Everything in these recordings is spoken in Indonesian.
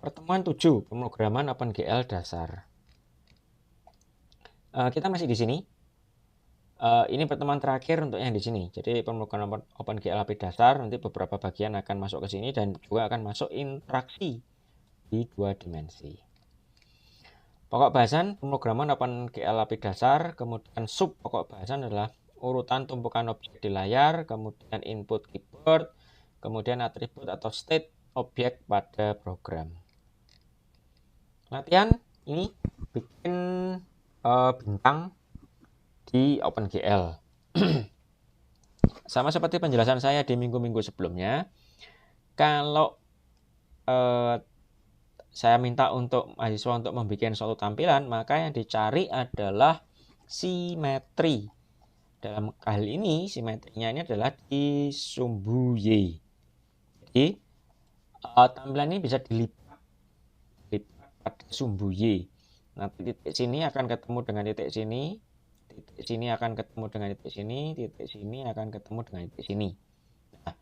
Pertemuan 7, pemrograman OpenGL dasar. Kita masih di sini. Ini pertemuan terakhir untuk yang di sini. Jadi pemrograman OpenGL API dasar, nanti beberapa bagian akan masuk ke sini dan juga akan masuk interaksi di 2 dimensi. Pokok bahasan pemrograman OpenGL API dasar, kemudian sub pokok bahasan adalah urutan tumpukan objek di layar, kemudian input keyboard, kemudian atribut atau state objek pada program. Latihan ini bikin bintang di OpenGL. Sama seperti penjelasan saya di minggu-minggu sebelumnya, kalau saya minta untuk mahasiswa untuk membuat suatu tampilan, maka yang dicari adalah simetri. Dalam hal ini, simetrinya ini adalah di sumbu Y. Jadi, tampilan ini bisa dilipat pada sumbu Y. Nanti titik sini akan ketemu dengan titik sini, titik sini akan ketemu dengan titik sini, titik sini akan ketemu dengan titik sini. Nah,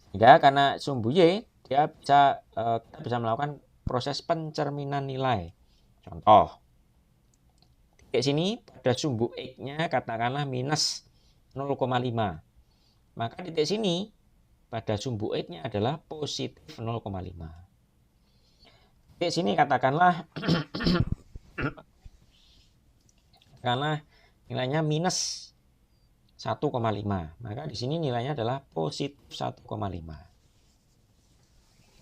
sehingga karena sumbu Y, dia bisa kita bisa melakukan proses pencerminan nilai. Contoh, titik sini pada sumbu X-nya katakanlah minus 0,5. Maka titik sini pada sumbu X-nya adalah positif 0,5. Titik sini katakanlah karena nilainya minus 1,5. Maka di sini nilainya adalah positif 1,5.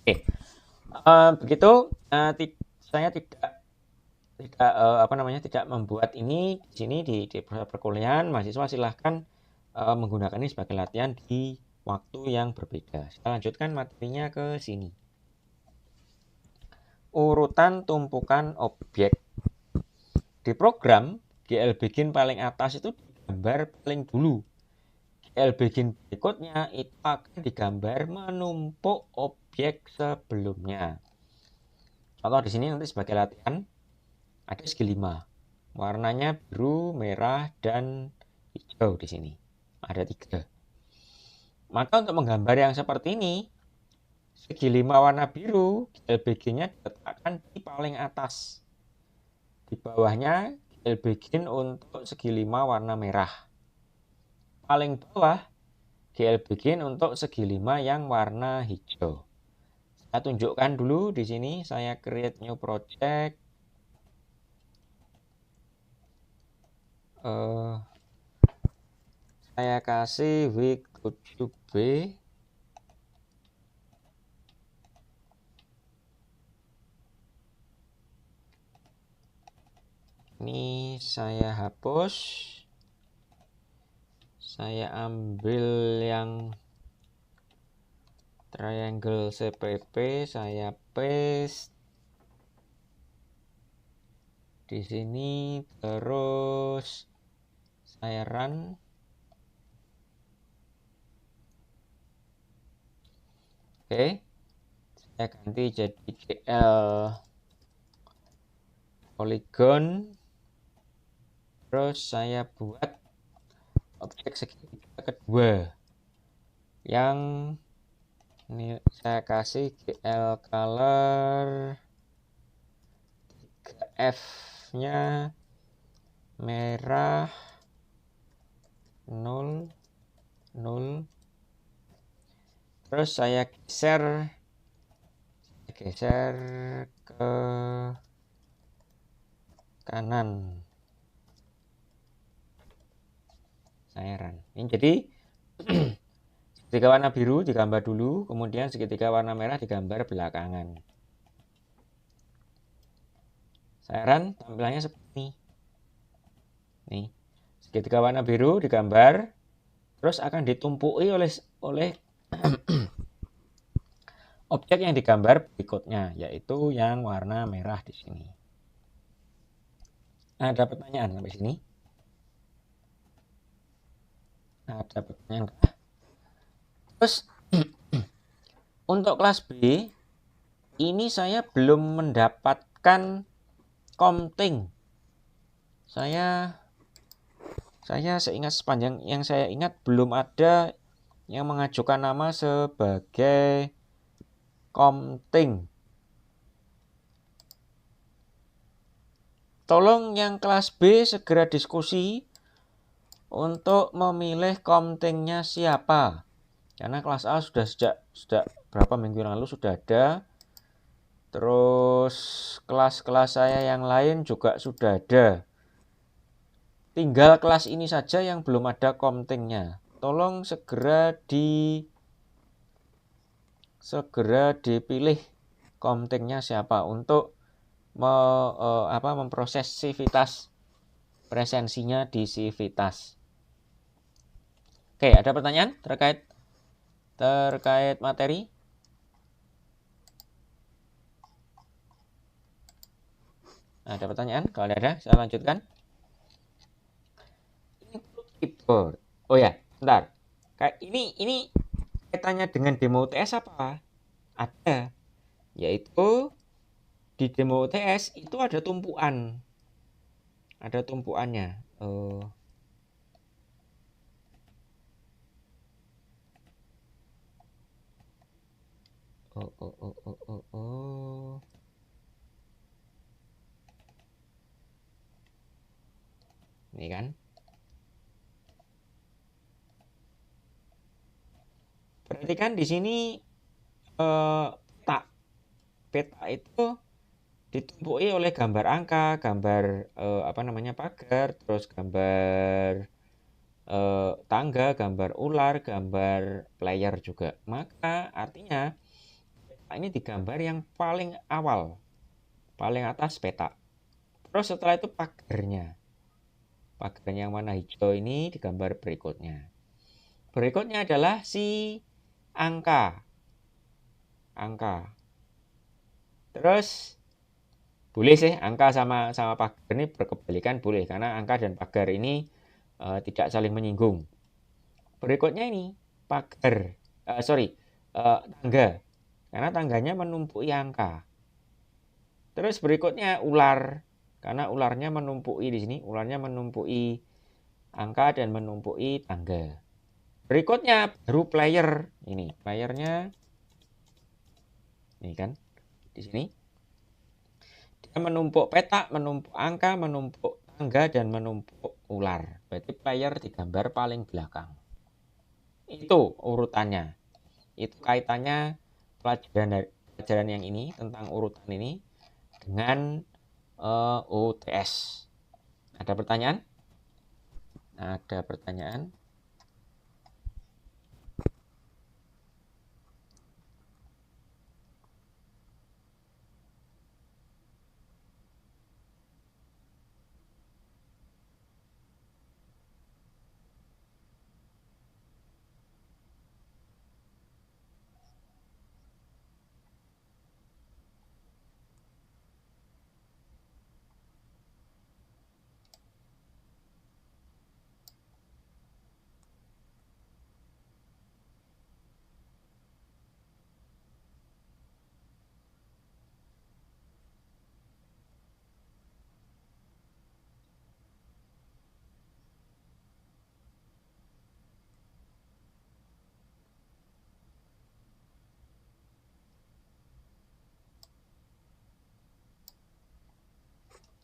Oke. Begitu saya tidak membuat ini di sini di perkuliahan. Mahasiswa silahkan menggunakan ini sebagai latihan di waktu yang berbeda. Kita lanjutkan materinya ke sini. Urutan tumpukan objek. Di program GL begin paling atas itu digambar paling dulu. GL begin berikutnya itu akan digambar menumpuk objek sebelumnya. Contoh di sini nanti sebagai latihan ada segi 5. Warnanya biru, merah, dan hijau di sini. Ada 3. Maka untuk menggambar yang seperti ini, segi 5 warna biru, GL-BG-nya diletakkan di paling atas. Di bawahnya GL-BG untuk segi 5 warna merah. Paling bawah GL-BG untuk segi 5 yang warna hijau. Saya tunjukkan dulu di sini, saya create new project. Saya kasih week 7B. Ini saya hapus. Saya ambil yang triangle CPP, saya paste di sini, terus saya run. Oke, saya ganti jadi GL polygon, terus saya buat objek segitiga kedua yang ini saya kasih GL color 3F nya merah 0 0. Terus saya geser ke kanan. Saya run. Ini jadi segitiga warna biru digambar dulu, kemudian segitiga warna merah digambar belakangan. Saya run, tampilannya seperti ini. Nih, segitiga warna biru digambar, terus akan ditumpuki oleh objek yang digambar berikutnya, yaitu yang warna merah di sini. Ada pertanyaan sampai sini? Ada pertanyaan kah? Terus untuk kelas B ini saya belum mendapatkan komting. Saya sepanjang yang saya ingat belum ada yang mengajukan nama sebagai komting. Tolong yang kelas B segera diskusi untuk memilih komtingnya siapa. Karena kelas A sudah berapa minggu yang lalu sudah ada. Terus kelas-kelas saya yang lain juga sudah ada. Tinggal kelas ini saja yang belum ada komtingnya. Tolong segera dipilih komtingnya siapa untuk memproses Civitas presensinya di Civitas. Oke, ada pertanyaan terkait materi? Ada pertanyaan? Kalau ada, saya lanjutkan. Input keyboard. Oh ya, bentar. Kayak ini kaitannya dengan demo UTS apa? Ada. Yaitu di demo UTS itu ada tumpuan. Ada tumpuannya. Oh, oh. Ini kan. Perhatikan di sini peta itu ditumpuki oleh gambar angka, gambar pagar, terus gambar tangga, gambar ular, gambar player juga. Maka artinya ini digambar yang paling awal, paling atas peta. Terus setelah itu pagarnya yang warna hijau ini digambar berikutnya. Berikutnya adalah si angka. Terus boleh sih angka sama pagar ini berkebalikan, boleh, karena angka dan pagar ini tidak saling menyinggung. Berikutnya ini tangga, karena tangganya menumpuki angka. Terus berikutnya ular, karena ularnya menumpuki di sini, ularnya menumpuki angka dan menumpuki tangga. Berikutnya baru player, ini playernya, ini kan di sini. Dia menumpuk peta, menumpuk angka, menumpuk tangga, dan menumpuk ular. Berarti player digambar paling belakang. Itu urutannya. Itu kaitannya pelajaran yang ini tentang urutan ini dengan UTS. Ada pertanyaan? Ada pertanyaan?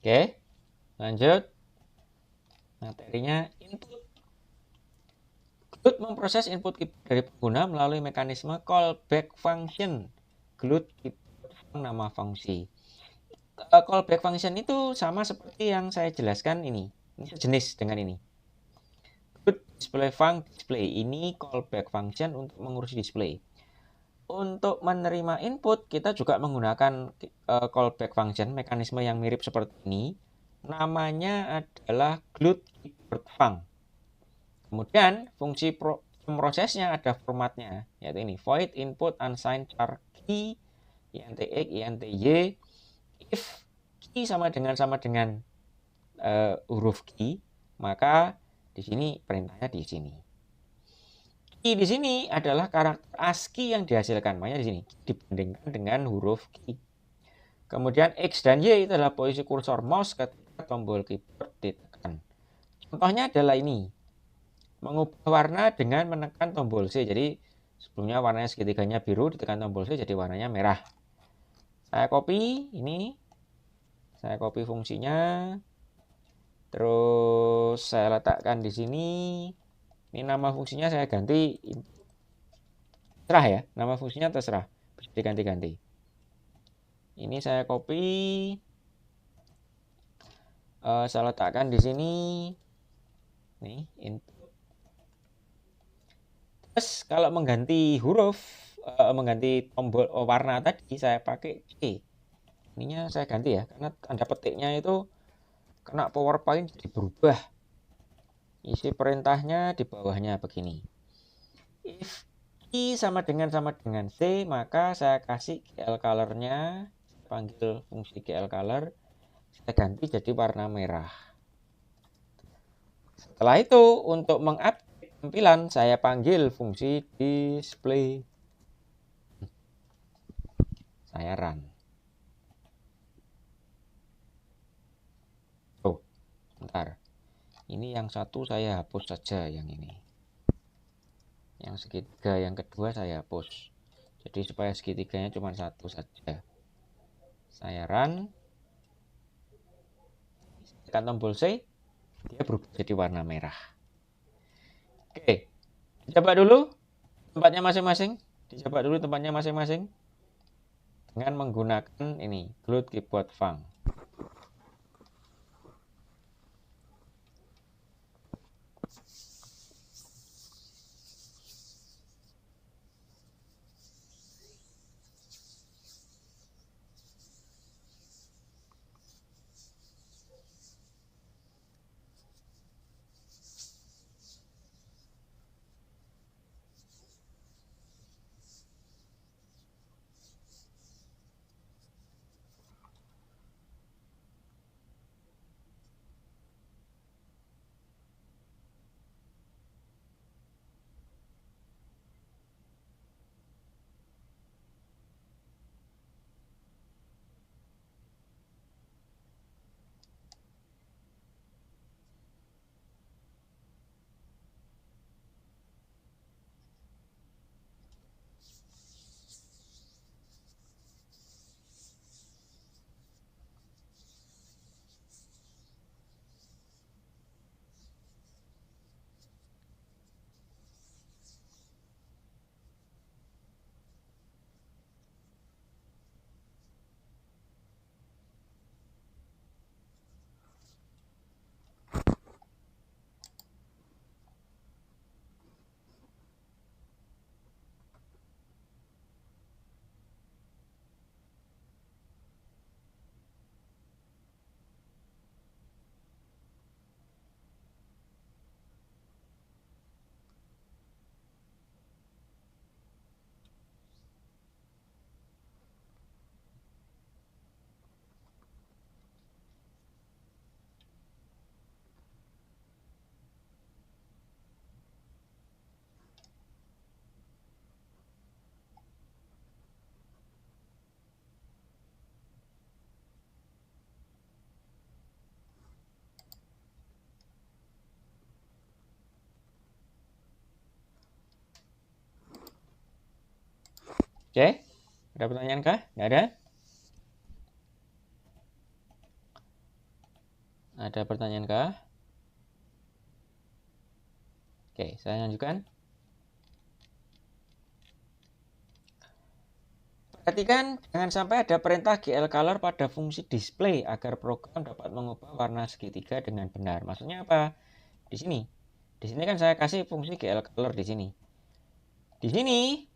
Oke, lanjut. Materinya input. GLUT memproses input keyboard dari pengguna melalui mekanisme callback function. GLUT keyboard nama fungsi. Callback function itu sama seperti yang saya jelaskan ini. Ini sejenis dengan ini. GLUT display ini callback function untuk mengurusi display. Untuk menerima input kita juga menggunakan callback function, mekanisme yang mirip seperti ini. Namanya adalah GLUT keyboard func. Kemudian fungsi prosesnya ada formatnya, yaitu ini void input unsigned char key int x int y. If key sama dengan huruf key, maka di sini perintahnya di sini. Key di sini adalah karakter ASCII yang dihasilkan, makanya di sini dibandingkan dengan huruf key. Kemudian X dan Y itu adalah posisi kursor mouse ketika tombol keyboard ditekan. Contohnya adalah ini, mengubah warna dengan menekan tombol C. Jadi sebelumnya warnanya segitiganya biru, ditekan tombol C jadi warnanya merah. Saya copy ini, Saya copy fungsinya, terus saya letakkan di sini. Ini nama fungsinya saya ganti, terserah ya, nama fungsinya terserah, bisa diganti-ganti. Ini saya copy, saya letakkan di sini. Nih, input. Terus kalau mengganti huruf, mengganti tombol warna tadi, saya pakai C. Ininya saya ganti ya, karena tanda petiknya itu kena PowerPoint jadi berubah. Isi perintahnya di bawahnya begini. If I sama dengan C, maka saya kasih GL color-nya, panggil fungsi GL color, saya ganti jadi warna merah. Setelah itu, untuk mengupdate tampilan, saya panggil fungsi display. Saya run. Oh, bentar. Ini yang satu saya hapus saja, yang ini. Yang segitiga yang kedua saya hapus. Jadi supaya segitiganya cuma satu saja. Saya run. Tekan tombol C, dia berubah jadi warna merah. Oke, dicoba dulu tempatnya masing-masing. Dicoba dulu tempatnya masing-masing dengan menggunakan ini, Glut Keyboard Fun. Oke, ada pertanyaan kah? Nggak ada? Ada pertanyaan kah? Oke, saya lanjutkan. Perhatikan, jangan sampai ada perintah GL color pada fungsi display agar program dapat mengubah warna segitiga dengan benar. Maksudnya apa? Di sini. Di sini kan saya kasih fungsi GL color di sini. Di sini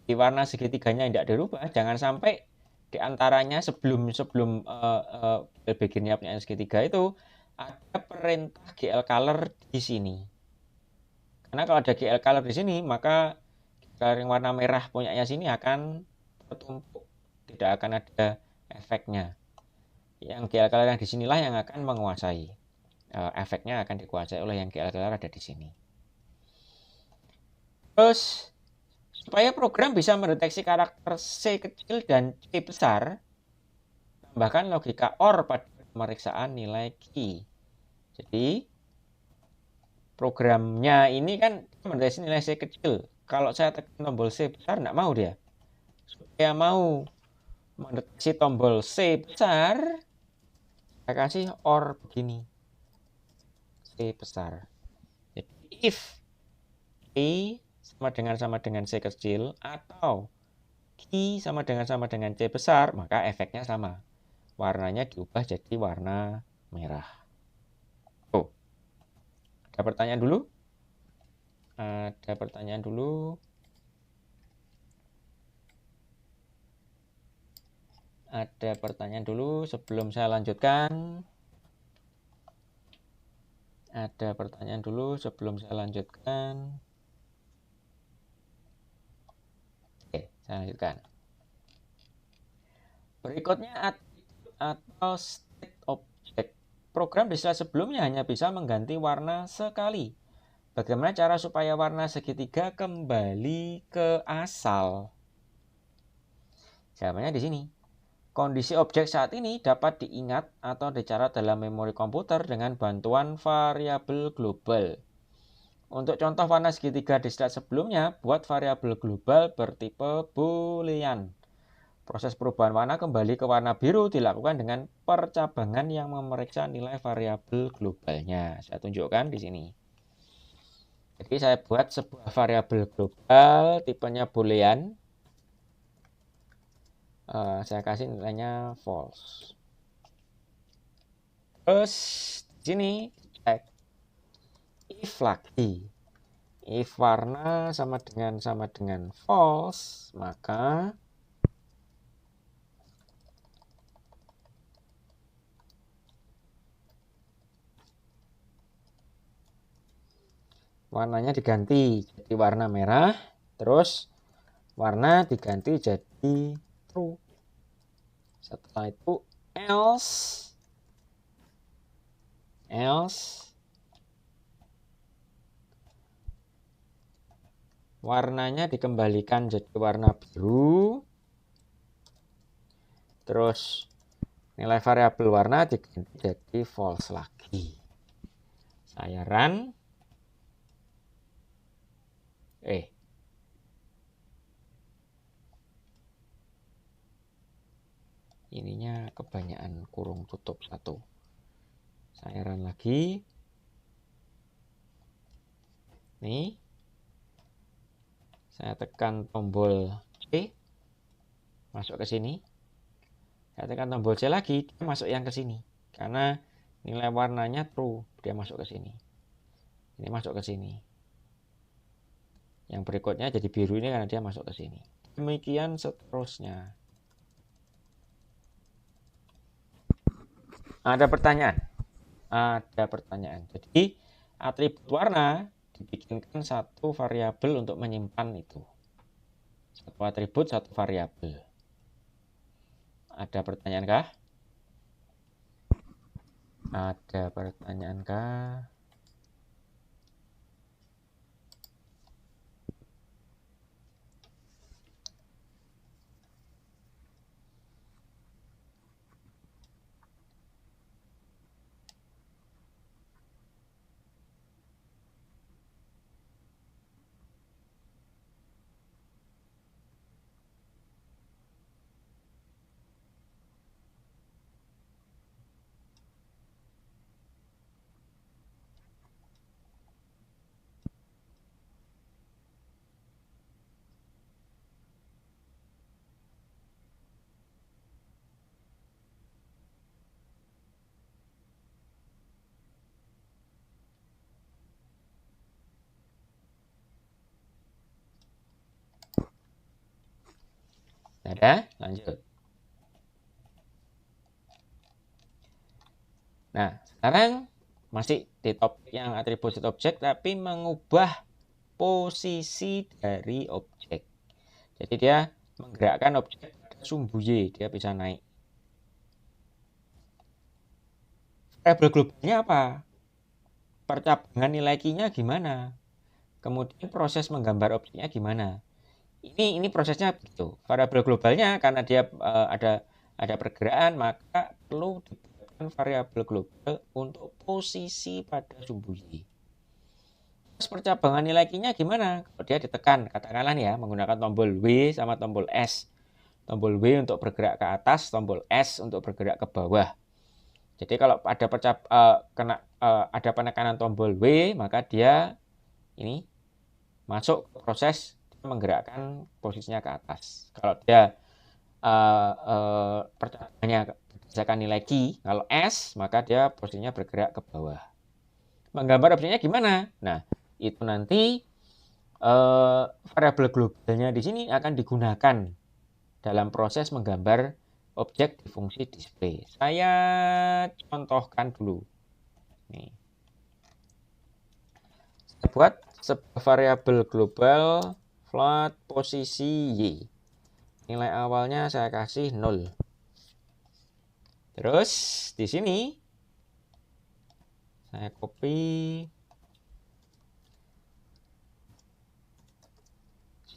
di warna segitiganya tidak dirubah, jangan sampai di antaranya sebelum beginnya punya segitiga itu ada perintah GL color di sini. Karena kalau ada GL color di sini, maka color yang warna merah punyanya sini akan tertumpuk, tidak akan ada efeknya. Yang GL color yang di sinilah yang akan menguasai. Efeknya akan dikuasai oleh yang GL color ada di sini. Terus supaya program bisa mendeteksi karakter C kecil dan C besar, tambahkan logika OR pada pemeriksaan nilai key. Jadi, programnya ini kan mendeteksi nilai C kecil. Kalau saya tekan tombol C besar, nggak mau dia. Supaya mau mendeteksi tombol C besar, Saya kasih OR begini. C besar. Jadi if A sama dengan C kecil atau Q sama dengan C besar, maka efeknya sama. Warnanya diubah jadi warna merah. Oh, ada pertanyaan dulu? Ada pertanyaan dulu? Ada pertanyaan dulu sebelum saya lanjutkan? Ada pertanyaan dulu sebelum saya lanjutkan? Oke, saya lanjutkan. Berikutnya atau state object. Program di slide sebelumnya hanya bisa mengganti warna sekali. Bagaimana cara supaya warna segitiga kembali ke asal? Jawabannya di sini. Kondisi objek saat ini dapat diingat atau dicatat dalam memori komputer dengan bantuan variabel global. Untuk contoh warna segitiga di slide sebelumnya, buat variabel global bertipe boolean. Proses perubahan warna kembali ke warna biru dilakukan dengan percabangan yang memeriksa nilai variabel globalnya. Saya tunjukkan di sini. Jadi saya buat sebuah variabel global tipenya boolean. Saya kasih nilainya false. Terus di sini cek if lagi. If warna sama dengan false, maka warnanya diganti jadi warna merah, terus warna diganti jadi true. Setelah itu else warnanya dikembalikan jadi warna biru, terus nilai variabel warna diganti jadi false lagi. Saya run. Ininya kebanyakan kurung tutup satu. Saya run lagi. Nih. Saya tekan tombol C. Masuk ke sini. Saya tekan tombol C lagi, dia masuk yang ke sini. Karena nilai warnanya true, dia masuk ke sini. Ini masuk ke sini. Yang berikutnya jadi biru ini karena dia masuk ke sini. Demikian seterusnya. Ada pertanyaan? Ada pertanyaan. Jadi atribut warna dibikinkan satu variabel untuk menyimpan itu. Satu atribut, satu variabel. Ada pertanyaan kah? Ada pertanyaan kah? Ada? Lanjut. Nah, sekarang masih di topik yang atribut objek, tapi mengubah posisi dari objek. Jadi dia menggerakkan objek pada sumbu Y, dia bisa naik. Variabel globalnya apa? Percabangan nilai Q-nya gimana? Kemudian proses menggambar objeknya gimana? Ini prosesnya begitu. Variabel globalnya karena dia ada pergerakan, maka perlu dibuatkan variabel global untuk posisi pada sumbu Y. Terus percabangan nilai Q-nya gimana? Kalau dia ditekan, katakanlah ya, menggunakan tombol W sama tombol S. Tombol W untuk bergerak ke atas, tombol S untuk bergerak ke bawah. Jadi kalau ada ada penekanan tombol W, maka dia ini masuk ke proses menggerakkan posisinya ke atas. Kalau dia percabangannya berdasarkan nilai Q, kalau S, maka dia posisinya bergerak ke bawah. Menggambar objeknya gimana? Nah, itu nanti variabel globalnya di sini akan digunakan dalam proses menggambar objek di fungsi display. Saya contohkan dulu. Nih. Saya buat sebuah variabel global float posisi Y. Nilai awalnya saya kasih 0. Terus di sini saya copy.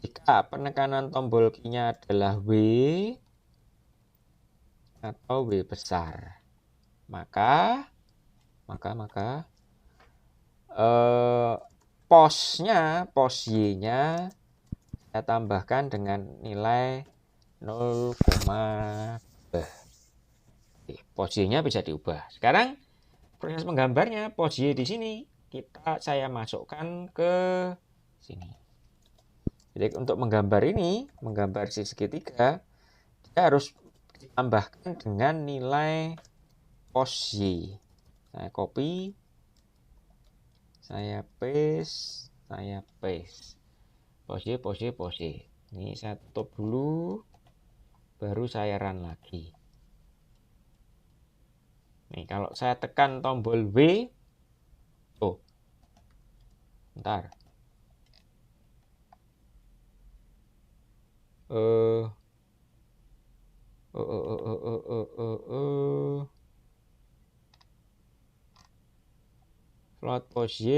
Jika penekanan tombol key-nya adalah W atau W besar, maka pos Y-nya saya tambahkan dengan nilai 0, pos Y-nya bisa diubah. Sekarang proses menggambarnya, pos Y di sini saya masukkan ke sini. Jadi untuk menggambar ini, menggambar si segitiga, kita harus ditambahkan dengan nilai pos Y. Saya copy, saya paste. Pos Y. Ini saya tutup dulu, baru saya run lagi. Nih, kalau saya tekan tombol W, bentar. Float pos Y.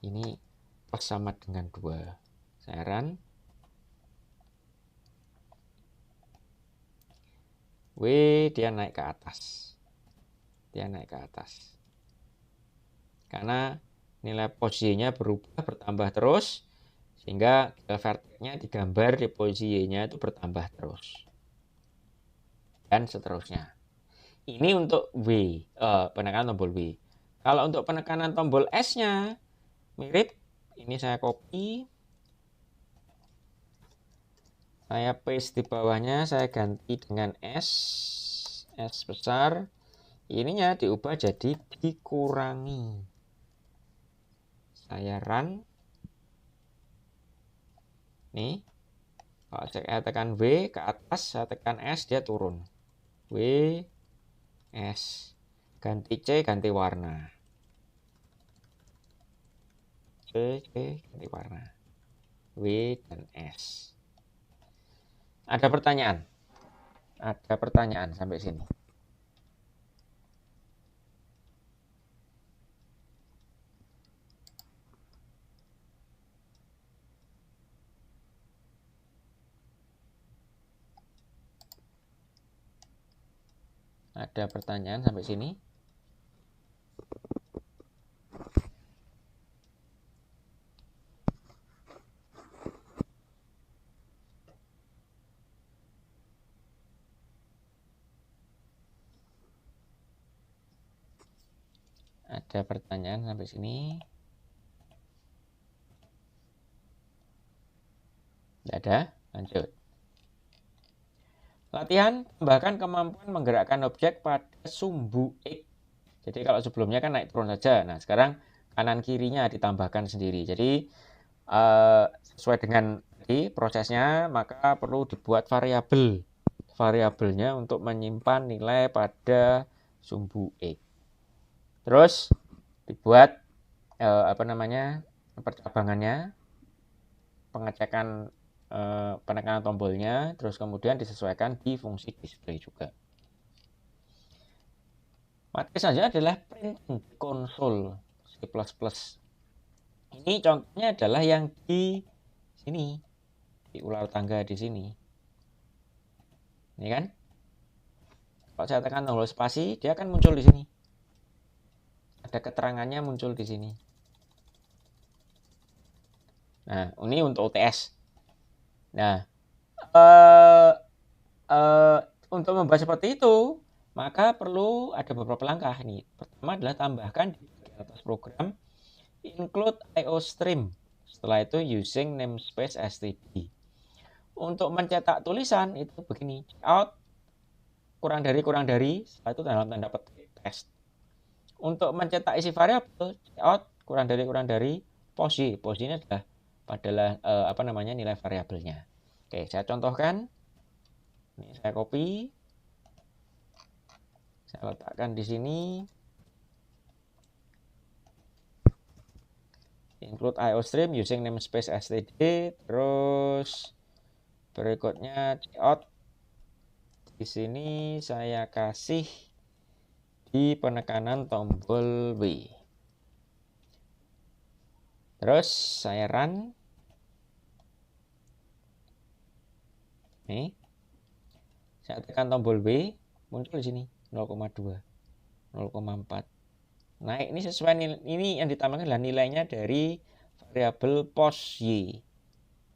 Ini pas sama dengan 2. Saya run. W dia naik ke atas. Karena nilai pos Y-nya bertambah terus, sehingga vertexnya digambar di posisi Y-nya itu bertambah terus. Dan seterusnya. Ini untuk W, penekanan tombol W. Kalau untuk penekanan tombol S-nya, mirip. Ini saya copy. Saya paste di bawahnya, saya ganti dengan S besar. Ininya diubah jadi dikurangi. Saya run. Nih, kalau saya tekan W ke atas, saya tekan S, dia turun. W, S. Ganti C, ganti warna. C, ganti warna. W dan S. Ada pertanyaan sampai sini. Ada pertanyaan sampai sini? Ada pertanyaan sampai sini? Tidak ada? Lanjut. Latihan, tambahkan kemampuan menggerakkan objek pada sumbu X. Jadi kalau sebelumnya kan naik turun saja. Nah, sekarang kanan kirinya ditambahkan sendiri. Jadi sesuai dengan tadi prosesnya, maka perlu dibuat variabel. Variabelnya untuk menyimpan nilai pada sumbu X. Terus dibuat percabangannya, pengecekan penekanan tombolnya, terus kemudian disesuaikan di fungsi display juga. Materi saja adalah print console C++. Ini contohnya adalah yang di sini, di ular tangga di sini. Ini kan? Kalau saya tekan tombol spasi, dia akan muncul di sini. Ada keterangannya muncul di sini. Nah, ini untuk UTS. Nah, Untuk membahas seperti itu, maka perlu ada beberapa langkah nih. Pertama adalah tambahkan di atas program include IOStream. Setelah itu using namespace std. Untuk mencetak tulisan itu begini, out kurang dari, setelah itu dalam tanda petik test. Untuk mencetak isi variabel, out kurang dari post y. Post ini adalah nilai variabelnya. Oke, saya contohkan. Ini saya copy, saya letakkan di sini. Include IOStream using namespace std. Terus berikutnya out. Di sini saya kasih di penekanan tombol W. Terus saya run. Nih. Saya tekan tombol W, muncul di sini 0,2, 0,4. Naik ini sesuai ini yang ditambahkan adalah nilainya dari variabel post y.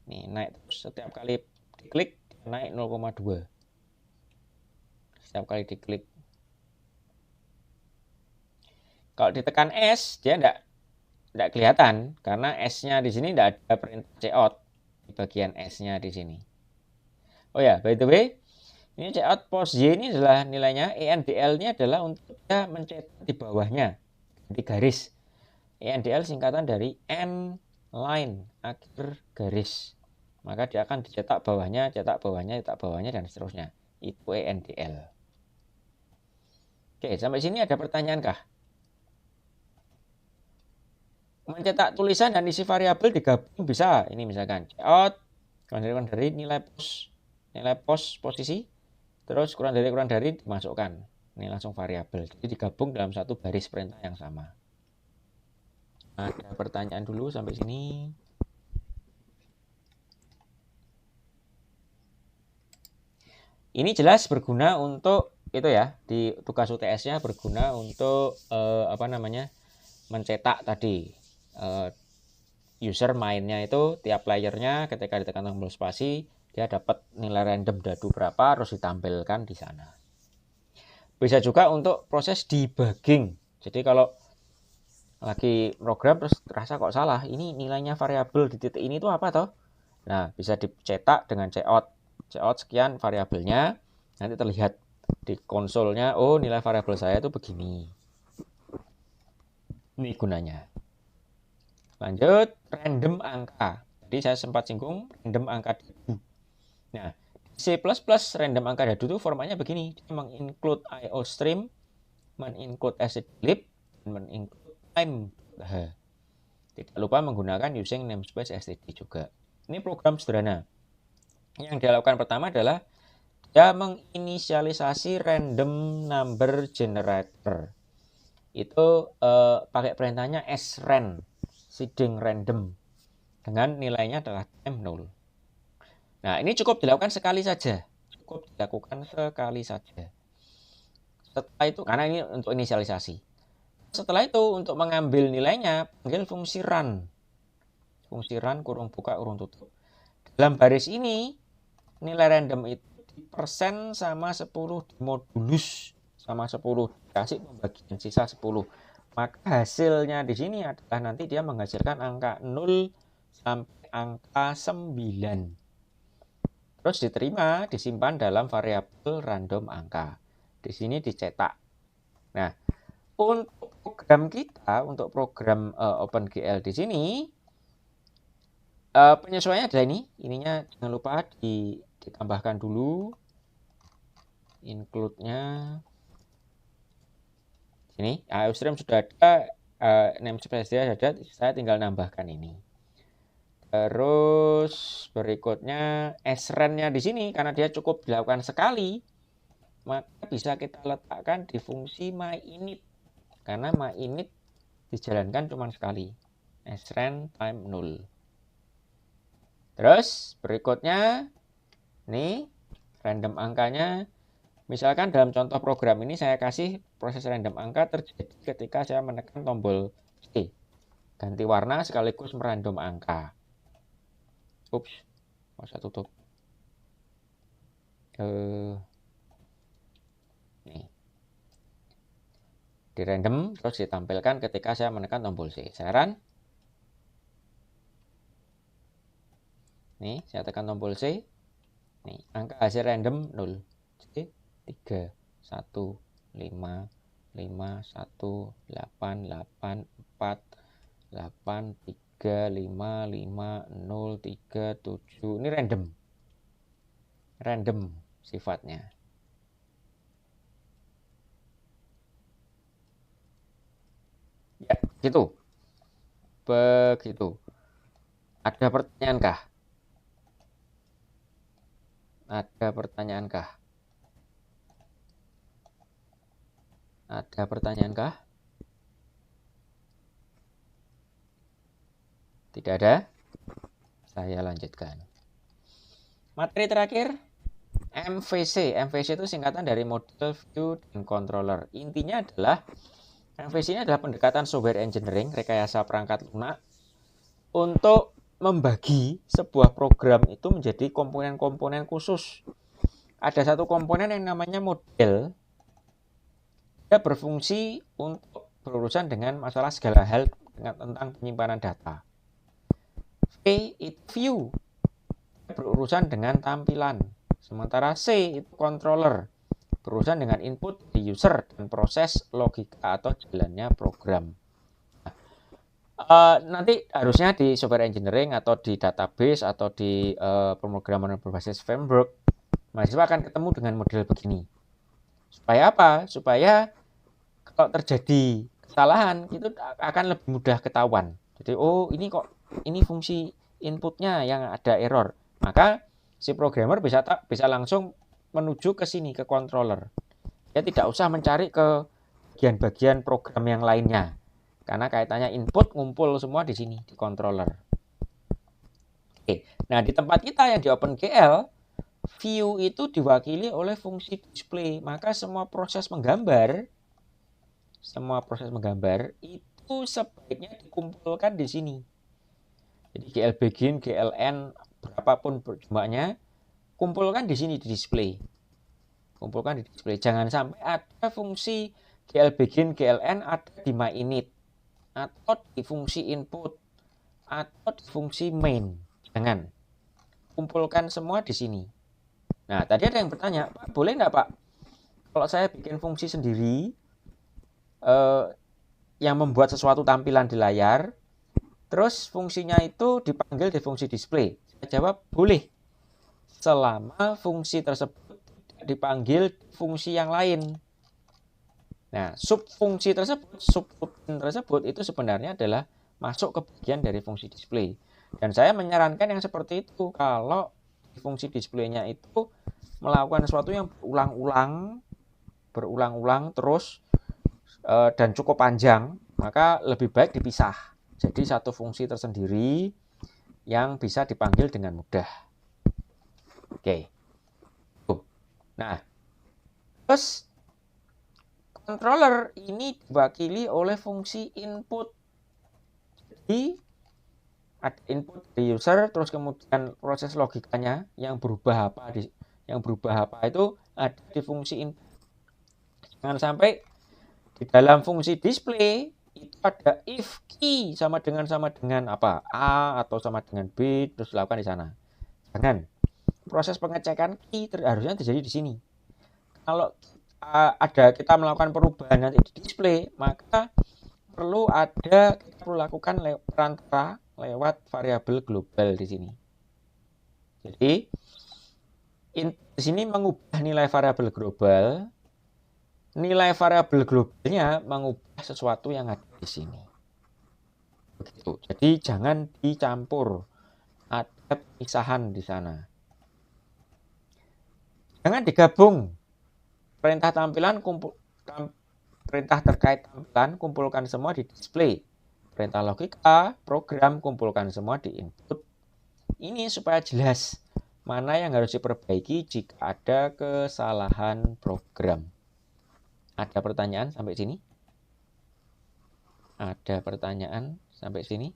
Nih, naik terus setiap kali diklik naik 0,2. Setiap kali diklik. Kalau ditekan S, dia enggak kelihatan karena S-nya di sini enggak ada perintah cout di bagian S-nya di sini. Oh ya, by the way, ini cout post y ini adalah nilainya, ENDL-nya adalah untuk dia mencetak di bawahnya, di garis. ENDL singkatan dari end line, akhir garis. Maka dia akan dicetak bawahnya, cetak bawahnya, cetak bawahnya, dan seterusnya. Itu ENDL. Oke, sampai sini ada pertanyaan kah? Mencetak tulisan dan isi variabel digabung bisa. Ini misalkan cout kurang dari nilai post posisi, terus kurang dari dimasukkan. Ini langsung variabel. Jadi digabung dalam satu baris perintah yang sama. Ada pertanyaan dulu sampai sini. Ini jelas berguna untuk itu ya, di tugas UTS-nya berguna untuk mencetak tadi user mainnya itu tiap layernya ketika ditekan tombol spasi dia dapat nilai random dadu berapa harus ditampilkan di sana. Bisa juga untuk proses debugging. Jadi kalau lagi program terus terasa kok salah, ini nilainya variabel di titik ini tuh apa toh? Nah, bisa dicetak dengan cout sekian variabelnya, nanti terlihat di konsolnya, oh nilai variabel saya itu begini. Ini gunanya. Lanjut, random angka. Jadi saya sempat singgung random angka dadu. Nah, C++ random angka dadu itu formatnya begini. Dia menginclude IOStream, menginclude stdlib, dan menginclude time. Tidak lupa menggunakan using namespace std juga. Ini program sederhana. Yang dilakukan pertama adalah dia menginisialisasi random number generator. Itu pakai perintahnya srand, seeding random, dengan nilainya adalah time 0. Nah, ini cukup dilakukan sekali saja. Setelah itu, karena ini untuk inisialisasi. Setelah itu, untuk mengambil nilainya, panggil fungsi run. Fungsi run, kurung buka, kurung tutup. Dalam baris ini, nilai random itu persen sama 10 dimodulus sama 10 dikasih pembagian sisa 10. Maka hasilnya di sini adalah nanti dia menghasilkan angka 0 sampai angka 9. Terus diterima, disimpan dalam variabel random angka. Di sini dicetak. Nah, untuk program kita, untuk program OpenGL di sini, penyesuaiannya adalah ini. Ininya jangan lupa ditambahkan dulu include-nya. Sini, IOStream sudah ada, namespace sudah ada, saya tinggal nambahkan ini. Terus berikutnya srand-nya di sini karena dia cukup dilakukan sekali, maka bisa kita letakkan di fungsi myInit. Karena myInit dijalankan cuma sekali. Srand time 0. Terus berikutnya nih random angkanya. Misalkan dalam contoh program ini saya kasih proses random angka terjadi ketika saya menekan tombol C. Ganti warna sekaligus merandom angka. Ups, mau saya tutup. di random, terus ditampilkan ketika saya menekan tombol C. Saya run. Nih, saya tekan tombol C. Nih, angka hasil random 0. C 3 1 5 5 1 8 8 4 8 3 5 5 0 3 7. Ini random. Random sifatnya. Ya, gitu. Begitu. Ada pertanyaan kah? Ada pertanyaan kah? Ada pertanyaan kah? Tidak ada? Saya lanjutkan. Materi terakhir, MVC. MVC itu singkatan dari Model View dan Controller. Intinya adalah MVC ini adalah pendekatan software engineering, rekayasa perangkat lunak, untuk membagi sebuah program itu menjadi komponen-komponen khusus. Ada satu komponen yang namanya model. Dia berfungsi untuk berurusan dengan masalah segala hal tentang penyimpanan data. V itu view, berurusan dengan tampilan. Sementara C itu controller, berurusan dengan input di user dan proses logika atau jalannya program. Nanti harusnya di software engineering atau di database atau di pemrograman berbasis framework, mahasiswa akan ketemu dengan model begini. Supaya apa? Supaya kalau terjadi kesalahan itu akan lebih mudah ketahuan. Jadi ini fungsi inputnya yang ada error. Maka si programmer bisa langsung menuju ke sini, ke controller. Dia tidak usah mencari ke bagian-bagian program yang lainnya. Karena kaitannya input ngumpul semua di sini, di controller. Oke. Nah, di tempat kita yang di OpenGL, view itu diwakili oleh fungsi display. Maka semua proses menggambar itu sebaiknya dikumpulkan di sini. Jadi GL begin, GLN, berapapun jumlahnya, kumpulkan di sini di display. Kumpulkan di display. Jangan sampai ada fungsi GL begin, GLN ada di myInit atau di fungsi input atau di fungsi main. Jangan. Kumpulkan semua di sini. Nah, tadi ada yang bertanya, Pak, boleh nggak Pak? Kalau saya bikin fungsi sendiri yang membuat sesuatu tampilan di layar, terus fungsinya itu dipanggil di fungsi display. Saya jawab, boleh. Selama fungsi tersebut dipanggil fungsi yang lain. Nah, subfungsi tersebut, subroutine tersebut itu sebenarnya adalah masuk ke bagian dari fungsi display. Dan saya menyarankan yang seperti itu. Kalau fungsi displaynya itu melakukan sesuatu yang berulang-ulang terus dan cukup panjang, maka lebih baik dipisah. Jadi satu fungsi tersendiri yang bisa dipanggil dengan mudah. Oke. Nah, terus controller ini diwakili oleh fungsi input. Jadi ada input dari user, terus kemudian proses logikanya yang berubah apa itu ada di fungsi input. Jangan sampai di dalam fungsi display itu ada if key sama dengan apa A atau sama dengan B terus dilakukan di sana. Jangan. Proses pengecekan key harusnya terjadi di sini. Kalau ada kita melakukan perubahan nanti di display, maka perlu lakukan perantara lewat variabel global di sini. Jadi di sini mengubah nilai variabel global. Nilai variabel globalnya mengubah sesuatu yang ada di sini. Begitu. Jadi jangan dicampur. Ada pemisahan di sana. Jangan digabung. Perintah terkait tampilan kumpulkan semua di display. Perintah logika, program kumpulkan semua di input. Ini supaya jelas mana yang harus diperbaiki jika ada kesalahan program. Ada pertanyaan sampai sini? Ada pertanyaan sampai sini?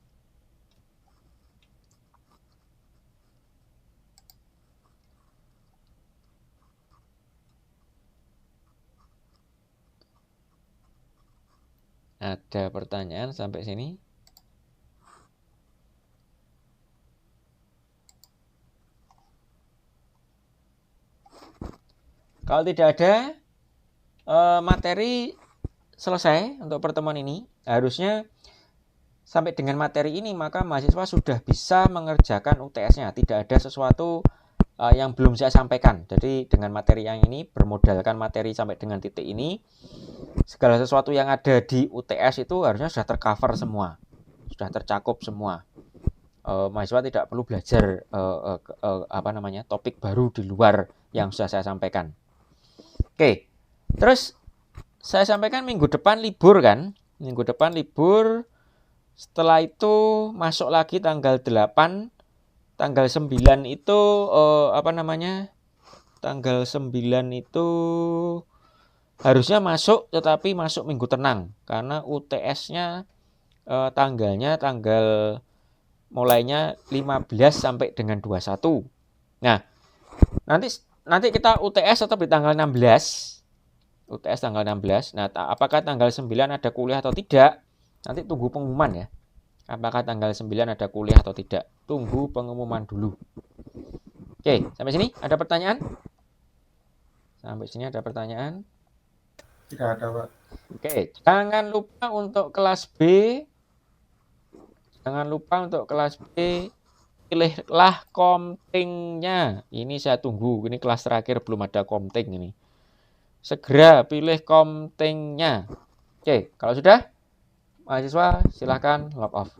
Ada pertanyaan sampai sini? Kalau tidak ada, materi selesai untuk pertemuan ini. Harusnya sampai dengan materi ini maka mahasiswa sudah bisa mengerjakan UTS-nya. Tidak ada sesuatu yang belum saya sampaikan. Jadi dengan materi yang ini, bermodalkan materi sampai dengan titik ini, segala sesuatu yang ada di UTS itu harusnya sudah tercover semua, sudah tercakup semua. Mahasiswa tidak perlu belajar topik baru di luar yang sudah saya sampaikan. Oke, terus saya sampaikan minggu depan libur kan? Minggu depan libur. Setelah itu masuk lagi tanggal 8, tanggal 9 itu Tanggal 9 itu harusnya masuk, tetapi masuk minggu tenang karena UTS-nya tanggal mulainya 15 sampai dengan 21. Nah, nanti kita UTS tetap di tanggal 16. UTS tanggal 16. Nah, apakah tanggal 9 ada kuliah atau tidak? Nanti tunggu pengumuman ya. Apakah tanggal 9 ada kuliah atau tidak? Tunggu pengumuman dulu. Oke, sampai sini ada pertanyaan? Sampai sini ada pertanyaan? Tidak ada, Pak. Oke, jangan lupa untuk kelas B. Jangan lupa untuk kelas B. Pilihlah komtingnya. Ini saya tunggu. Ini kelas terakhir belum ada komting ini. Segera pilih komtingnya. Oke, kalau sudah, mahasiswa silakan log off.